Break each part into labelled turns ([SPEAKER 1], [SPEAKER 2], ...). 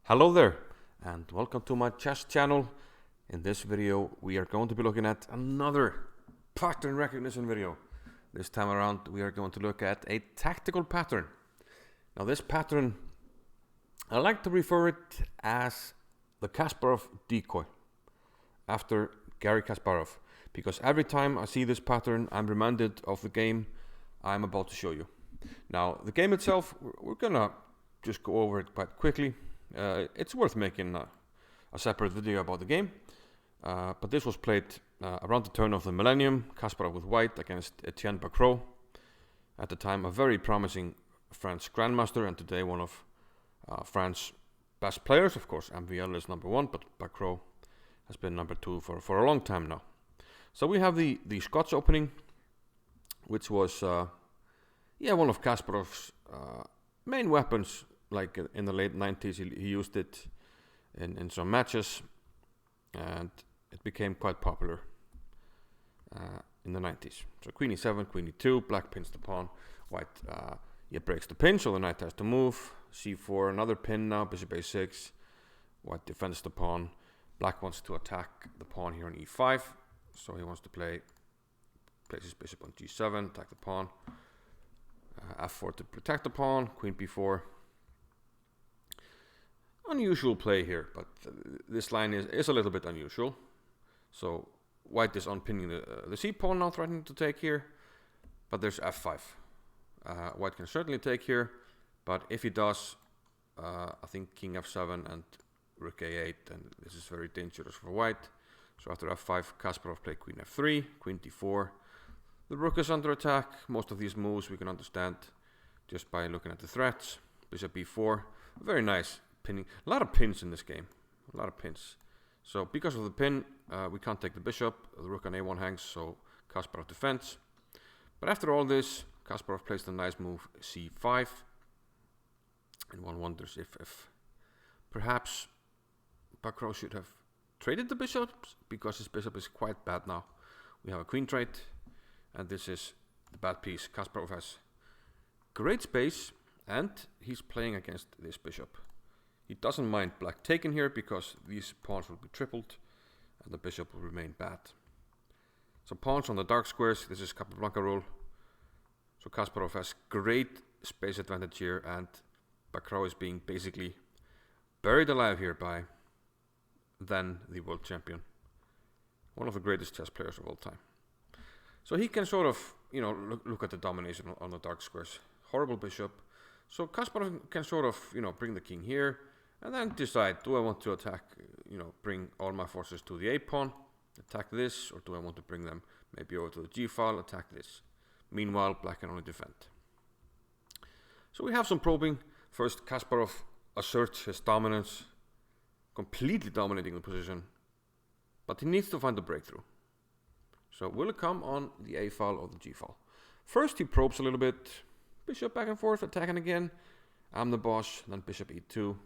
[SPEAKER 1] Hello there and welcome to my chess channel. In this video we are going to be looking at another pattern recognition video. This time around we are going to look at a tactical pattern. Now this pattern, I like to refer it as the Kasparov decoy after Garry Kasparov, because every time I see this pattern I'm reminded of the game I'm about to show you. Now the game itself, we're gonna just go over it quite quickly. It's worth making a separate video about the game, but this was played around the turn of the millennium. Kasparov with white against Etienne Bacrot, at the time a very promising French grandmaster and today one of France's best players. Of course MVL is number one, but Bacrot has been number two for a long time now. So we have the Scots opening, which was one of Kasparov's main weapons. Like in the late 90s, he used it in some matches, and it became quite popular in the 90s. So queen e7, queen e2, black pins the pawn, white breaks the pin, so the knight has to move. c4, another pin now, bishop a6, white defends the pawn. Black wants to attack the pawn here on e5, so he wants to place his bishop on g7, attack the pawn. f4 to protect the pawn, queen b4. Unusual play here, but this line is a little bit unusual. So white is unpinning the c-pawn now, threatening to take here, but there's f5. White can certainly take here, but if he does, I think king f7 and rook a8, and this is very dangerous for white. So after f5, Kasparov played queen f3, queen d4. The rook is under attack. Most of these moves we can understand just by looking at the threats. Bishop b4, very nice pinning. A lot of pins in this game, a lot of pins. So because of the pin, we can't take the bishop. The rook on a1 hangs, so Kasparov defends. But after all this, Kasparov plays the nice move c5, and one wonders if perhaps Bacrot should have traded the bishops, because his bishop is quite bad now. We have a queen trade, and this is the bad piece. Kasparov has great space, and he's playing against this bishop. He doesn't mind black taking here because these pawns will be tripled and the bishop will remain bad. So pawns on the dark squares, this is Capablanca rule. So Kasparov has great space advantage here, and Bacrot is being basically buried alive here by then the world champion. One of the greatest chess players of all time. So he can sort of, look at the domination on the dark squares. Horrible bishop. So Kasparov can sort of, bring the king here, and then decide, do I want to attack, bring all my forces to the a-pawn, attack this, or do I want to bring them maybe over to the g-file, attack this. Meanwhile, black can only defend. So we have some probing. First, Kasparov asserts his dominance, completely dominating the position, but he needs to find the breakthrough. So will it come on the a-file or the g-file? First he probes a little bit, bishop back and forth, attacking again. I'm the boss, then bishop e2,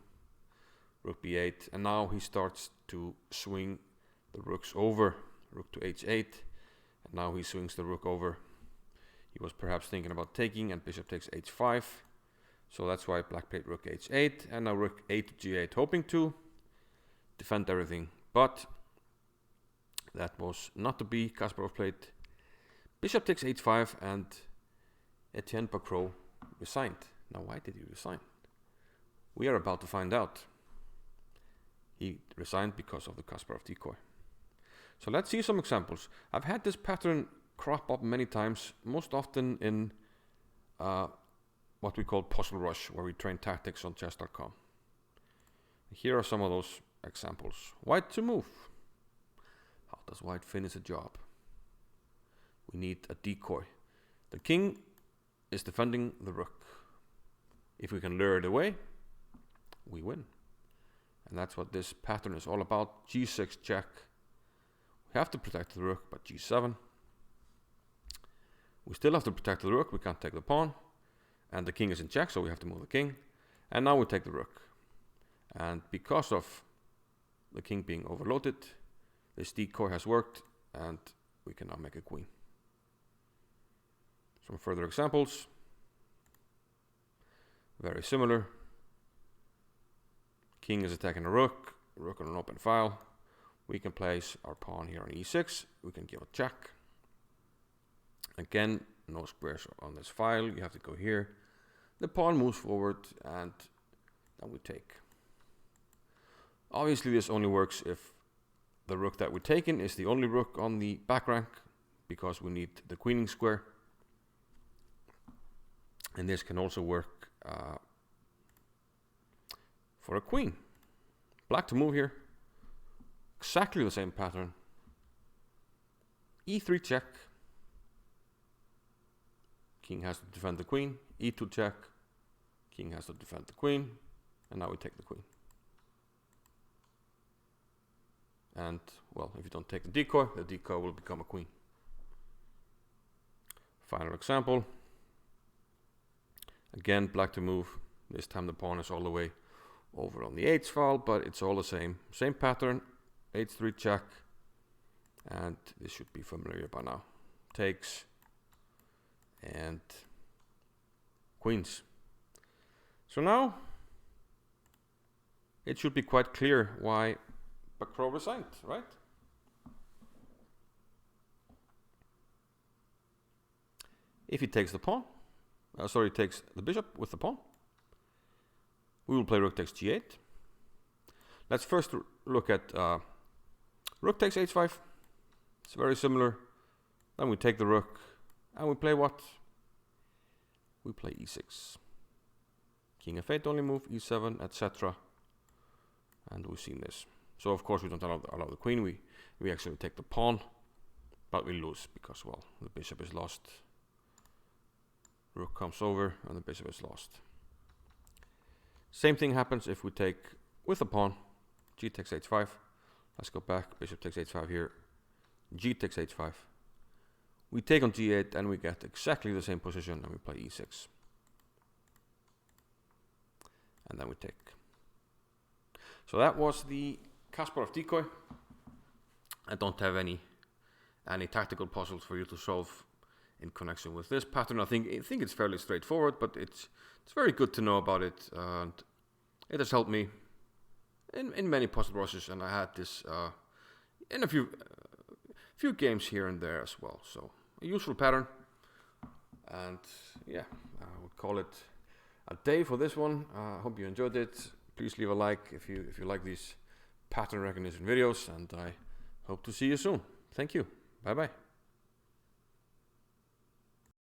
[SPEAKER 1] rook b8, and now he starts to swing the rooks over. Rook to h8, and now he swings the rook over. He was perhaps thinking about taking, and bishop takes h5. So that's why black played rook h8, and now rook a to g8, hoping to defend everything. But that was not to be. Kasparov played bishop takes h5, and Etienne Bacrot resigned. Now why did he resign? We are about to find out. He resigned because of the Kasparov decoy. So let's see some examples. I've had this pattern crop up many times, most often in what we call puzzle rush, where we train tactics on chess.com. Here are some of those examples. White to move. How does white finish a job? We need a decoy. The king is defending the rook. If we can lure it away, we win. And that's what this pattern is all about. g6 check. We have to protect the rook, but g7. We still have to protect the rook. We can't take the pawn. And the king is in check, so we have to move the king. And now we take the rook. And because of the king being overloaded, this decoy has worked, and we can now make a queen. Some further examples. Very similar. King is attacking a rook. Rook on an open file. We can place our pawn here on e6. We can give a check. Again, no squares on this file. You have to go here. The pawn moves forward, and then we take. Obviously, this only works if the rook that we're taking is the only rook on the back rank, because we need the queening square. And this can also work for a queen. Black to move here. Exactly the same pattern. e3 check. King has to defend the queen. e2 check. King has to defend the queen. And now we take the queen. And, well, if you don't take the decoy will become a queen. Final example. Again, black to move. This time the pawn is all the way over on the h file, but it's all the same. Same pattern. h3 check. And this should be familiar by now. Takes. And queens. So now it should be quite clear why Bacrot resigned, right? If he takes the pawn, takes the bishop with the pawn, we will play rook takes g8. Let's first look at rook takes h5. It's very similar. Then we take the rook, and we play what? We play e6. King f8 only move, e7, etc. And we've seen this. So of course we don't allow the queen. We actually take the pawn, but we lose because, well, the bishop is lost. Rook comes over and the bishop is lost. Same thing happens if we take with the pawn. G takes h5. Let's go back. Bishop takes h5 here. G takes h5. We take on g8 and we get exactly the same position, and we play e6. And then we take. So that was the Kasparov decoy. I don't have any tactical puzzles for you to solve in connection with this pattern. I think it's fairly straightforward, but it's very good to know about it, and it has helped me in many puzzle brushes, and I had this in a few games here and there as well. So a useful pattern, and yeah, I would call it a day for this one. I hope you enjoyed it. Please leave a like if you like these pattern recognition videos, and I hope to see you soon. Thank you. Bye bye.